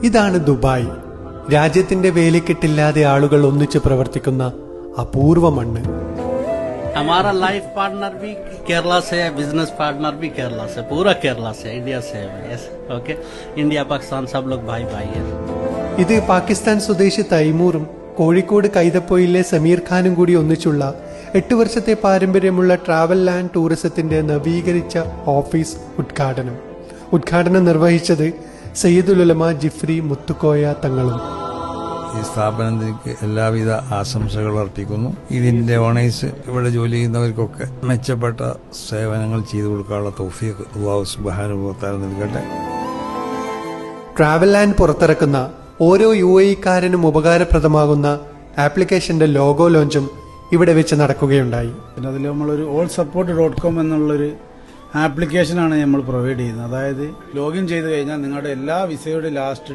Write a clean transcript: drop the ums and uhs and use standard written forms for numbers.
ഇതാണ് ദുബായ്. രാജ്യത്തിന്റെ വേലിക്കെട്ടില്ലാതെ ആളുകൾ ഒന്നിച്ച് പ്രവർത്തിക്കുന്ന അപൂർവ മണ്ണ്. हमारा लाइफ पार्टनर भी केरला से है, बिजनेस पार्टनर भी केरला से, पूरा केरला से, इंडिया से है. ओके, इंडिया पाकिस्तान सब लोग भाई भाई है. ഇത് പാകിസ്ഥാൻ സ്വദേശി തൈമൂറും കോഴിക്കോട് കൈതപ്പൊയിലെ സമീർ ഖാനും കൂടി ഒന്നിച്ചുള്ള 8 വർഷത്തെ പാരമ്പര്യമുള്ള ട്രാവൽ ആൻഡ് ടൂറിസത്തിന്റെ നവീകരിച്ച ഓഫീസ് ഉദ്ഘാടനം നിർവഹിച്ചത് സയ്യിദുൽ ഉലമ ജിഫ്രി മുത്തുക്കോയ തങ്ങളും. ഈ സ്ഥാപനത്തിലേക്ക് എല്ലാവിധ ആശംസകൾ അർപ്പിക്കുന്നു. ഇതിന്റെ ഓണേഴ്സ്, ഇവിടെ ജോലി ചെയ്യുന്നവർക്കൊക്കെ മെച്ചപ്പെട്ട സേവനങ്ങൾ ചെയ്തു കൊടുക്കാനുള്ള തൗഫീഖ് അല്ലാഹു സുബ്ഹാനഹു വ തആല നൽകട്ടെ. ട്രാവൽ ആൻഡ് പുറത്തിറക്കുന്ന ഓരോ UAE-കാരനും ഉപകാരപ്രദമാകുന്ന ആപ്ലിക്കേഷന്റെ ലോഗോ ലോഞ്ചും ഇവിടെ വെച്ച് നടക്കുകയുണ്ടായി. പിന്നെ അതിൽ നമ്മളൊരു allsupport.com എന്നുള്ളൊരു ആപ്ലിക്കേഷനാണ് നമ്മൾ പ്രൊവൈഡ് ചെയ്യുന്നത്. അതായത് ലോഗിൻ ചെയ്ത് കഴിഞ്ഞാൽ നിങ്ങളുടെ എല്ലാ വിസയുടെ ലാസ്റ്റ്